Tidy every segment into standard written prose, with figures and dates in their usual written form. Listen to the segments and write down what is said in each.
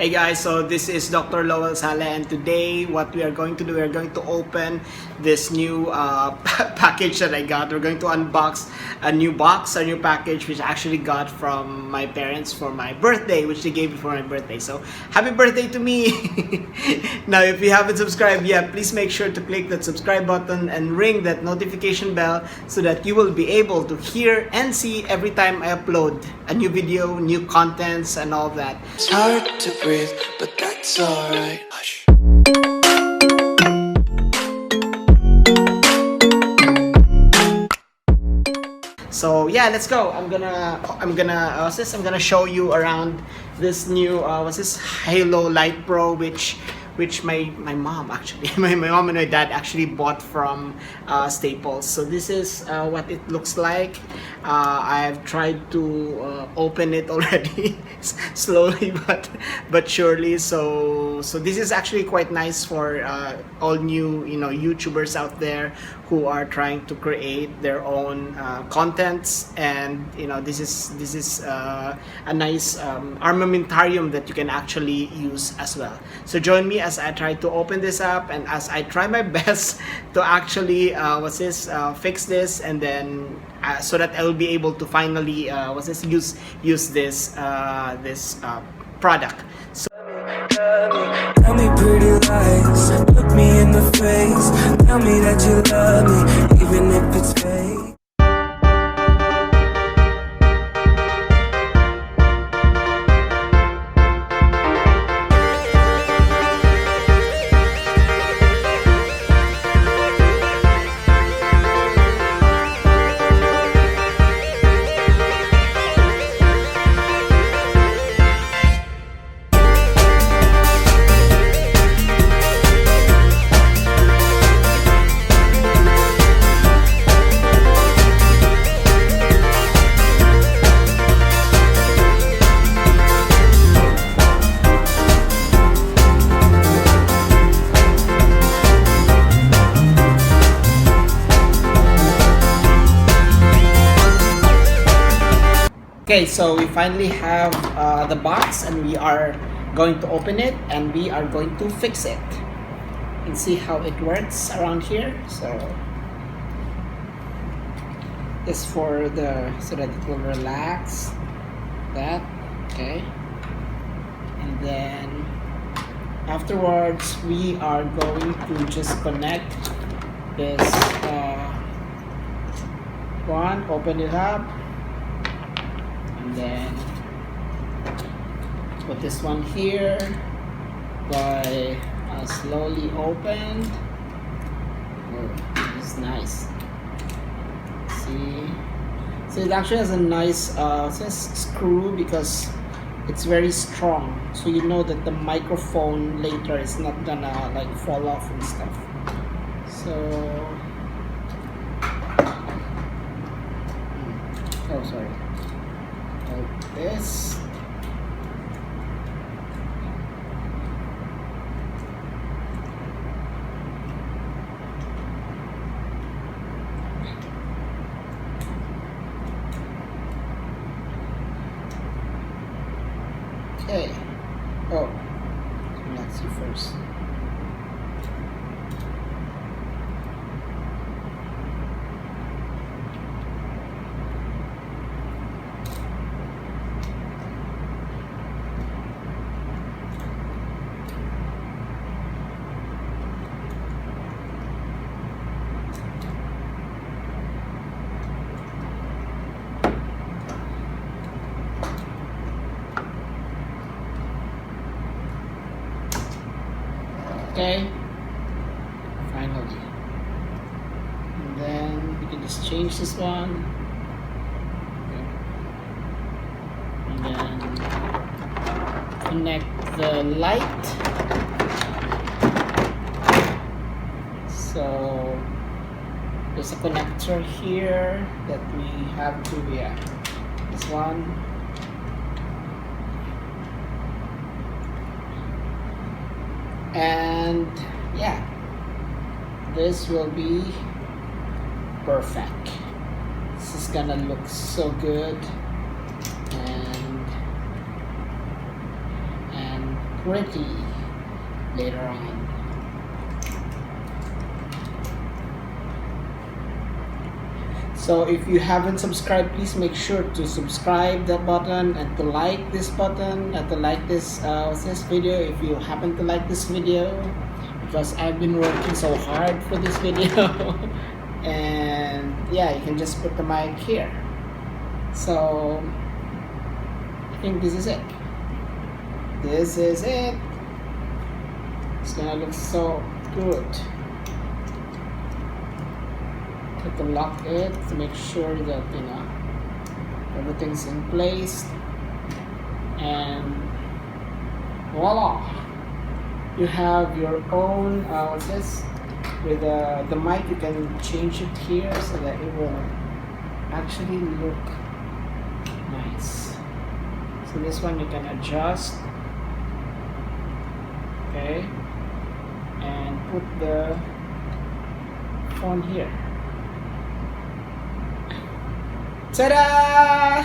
Hey guys, so this is Dr. Lowell Sale, and today what we are going to do, we are going to open this new package that I got. We're going to unbox a new box, a new package which I actually got from my parents for my birthday, which they gave me for my birthday. So happy birthday to me! Now if you haven't subscribed yet, please make sure to click that subscribe button and ring that notification bell so that you will be able to hear and see every time I upload a new video, new contents and all that. It's hard to breathe, but that's alright. Hush. So yeah, let's go. I'm gonna show you around this new what's this Halo Light Pro, which my mom actually my mom and my dad actually bought from Staples. So this is what it looks like. I've tried to open it already slowly but surely. So this is actually quite nice for all new YouTubers out there who are trying to create their own contents, and this is a nice armamentarium that you can actually use as well. So join me as I try to open this up and as I try my best to actually fix this, and then so that I will be able to finally use this product. So Tell me pretty lies, look me in the face. Tell me that you love me, even if it's fake. okay, so we finally have the box, and we are going to open it and we are going to fix it and see how it works around here. So this for so that it will relax that, okay, and then afterwards we are going to just connect this one, open it up, and then put this one here by slowly opened. Oh, this is nice. See, it actually has a nice screw because it's very strong, so you know that the microphone later is not gonna like fall off and stuff. So oh, sorry, like this. Okay. Oh, let's see first. Okay, finally, and then we can just change this one, okay. And then connect the light. So there's a connector here that we have to, this one. And yeah, this will be perfect. This is gonna look so good, and pretty later on. So if you haven't subscribed, please make sure to subscribe that button and to like this button and to like this video if you happen to like this video, because I've been working so hard for this video. And yeah, you can just put the mic here. So I think this is it. This is it. It's gonna look so good. Have to lock it to make sure that everything's in place, and voila, you have your own what's this, with the mic. You can change it here so that it will actually look nice. So this one you can adjust, okay, and put the phone here. Ta-da!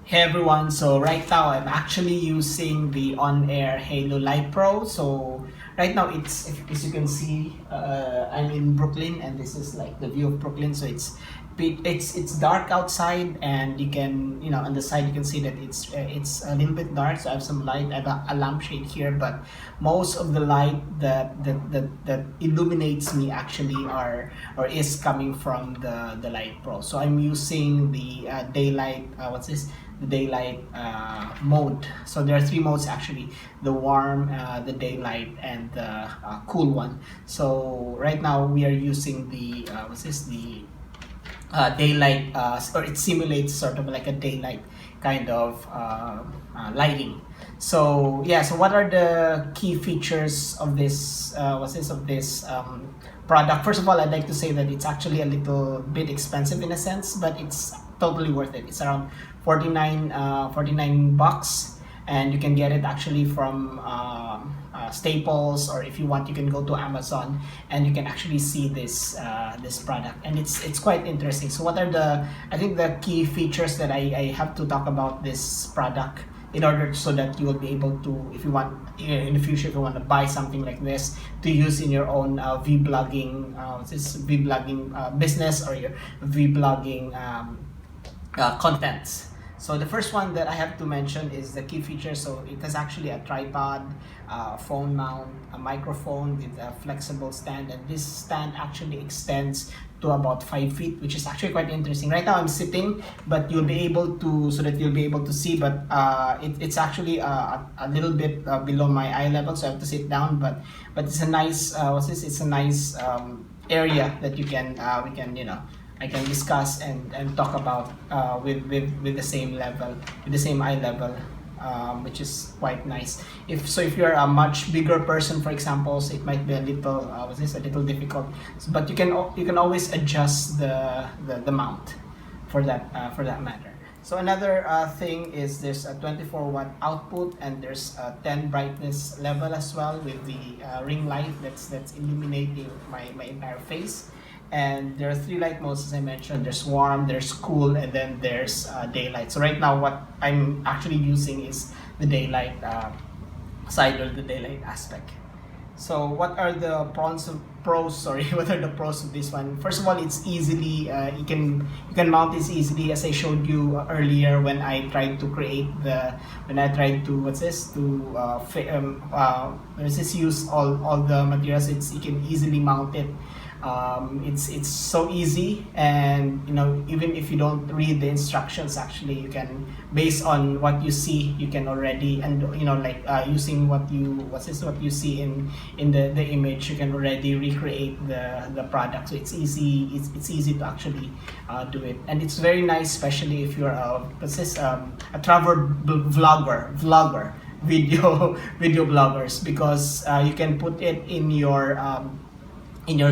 Hey everyone, so right now I'm actually using the On-Air Halo Light Pro. So right now it's, as you can see, I'm in Brooklyn, and this is like the view of Brooklyn. So it's dark outside, and you can, on the side you can see that it's a little bit dark. So I have some light. I have a lampshade here, but most of the light that illuminates me actually is coming from the Light Pro. So I'm using the daylight. What's this? The daylight mode. So there are three modes actually: the warm, the daylight, and the cool one. So right now we are using the the daylight, or it simulates sort of like a daylight kind of lighting. So yeah, so what are the key features of this product? First of all, I'd like to say that it's actually a little bit expensive in a sense, but it's totally worth it. It's around 49 bucks, and you can get it actually from Staples, or if you want you can go to Amazon and you can actually see this product, and it's quite interesting. So what are the key features that I have to talk about this product, in order so that you will be able to, if you want in the future, if you want to buy something like this to use in your own vlogging business, or your vlogging contents. So the first one that I have to mention is the key feature. So it has actually a tripod, phone mount, a microphone with a flexible stand, and this stand actually extends to about 5 feet, which is actually quite interesting. Right now I'm sitting, but you'll be able to, so that you'll be able to see, but it's actually a little bit below my eye level, so I have to sit down, but it's a nice it's a nice area that you can I can discuss and talk about with the same level, with the same eye level, which is quite nice. If you're a much bigger person, for example, so it might be a little a little difficult, but you can always adjust the mount for that matter. So another thing is there's a 24-watt output, and there's a 10 brightness level as well, with the ring light that's illuminating my entire face. And there are 3 light modes, as I mentioned. There's warm, there's cool, and then there's daylight. So right now what I'm actually using is the daylight side, or the daylight aspect. So what are the pros what are the pros of this one? First of all, it's easily you can mount this easily, as I showed you earlier when I tried to use all the materials. You can easily mount it It's so easy, and even if you don't read the instructions, actually you can, based on what you see, you can already, and using what you see in the image, you can already recreate the product. So it's easy. It's easy to actually do it, and it's very nice, especially if you're a travel vlogger, video bloggers, because you can put it in your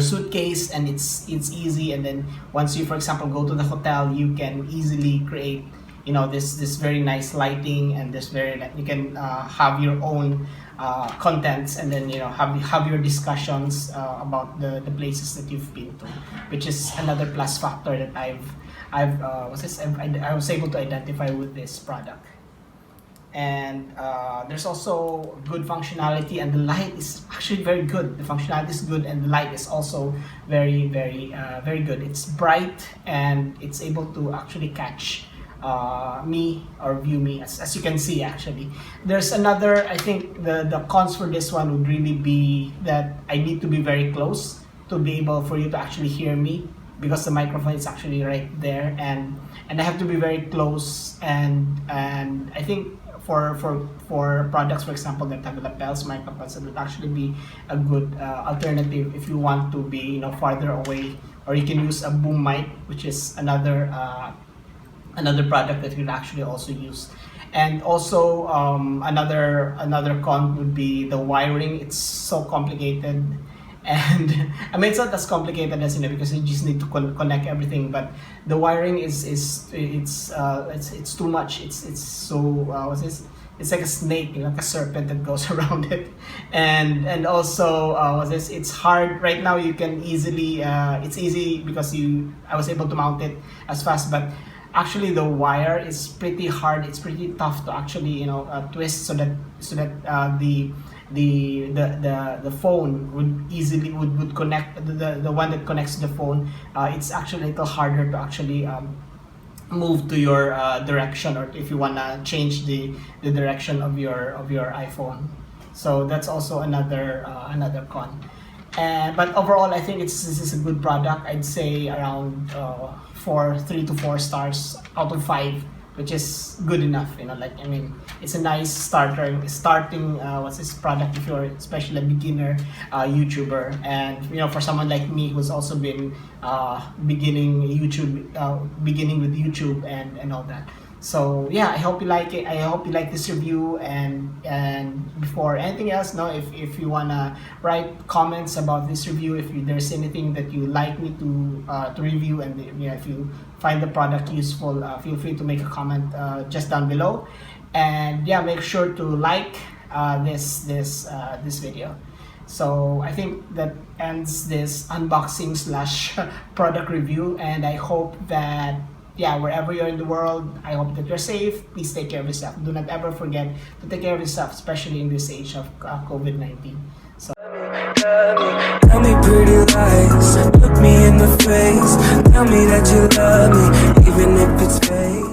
suitcase, and it's easy. And then once you, for example, go to the hotel, you can easily create this very nice lighting, and you can have your own contents, and then have your discussions about the places that you've been to, which is another plus factor that I was able to identify with this product. And there's also good functionality, and the light is actually very good. The functionality is good, and the light is also very good. It's bright, and it's able to actually catch me or view me, as you can see. Actually, there's another, I think the cons for this one would really be that I need to be very close to be able for you to actually hear me, because the microphone is actually right there, and I have to be very close. And I think for products, for example, that have lapels, microphones, it would actually be a good alternative if you want to be farther away. Or you can use a boom mic, which is another product that you'll actually also use. And also another con would be the wiring. It's so complicated. And I mean, it's not as complicated as because you just need to connect everything, but the wiring it's too much. It's so what's this? It's like a snake, like a serpent that goes around it. And also it's hard right now. You can easily it's easy because I was able to mount it as fast, but actually the wire is pretty hard. It's pretty tough to actually twist so that the phone would connect, the one that connects to the phone. It's actually a little harder to actually move to your direction, or if you want to change the direction of your iPhone. So that's also another con. But overall, I think this is a good product. I'd say around 3 to 4 stars out of 5, which is good enough. It's a nice starting product if you're especially a beginner YouTuber, and for someone like me who's also been beginning with YouTube and all that. So yeah, I hope you like it. I hope you like this review, and before anything else, if you wanna write comments about this review, if there's anything that you like me to review, and if you find the product useful, feel free to make a comment just down below. And yeah, make sure to like this video. So I think that ends this unboxing / product review, and I hope that wherever you're in the world, I hope that you're safe. Please take care of yourself. Do not ever forget to take care of yourself, especially in this age of COVID-19. So tell me pretty lies, look me in the face, tell me that you love me, even if it's fake.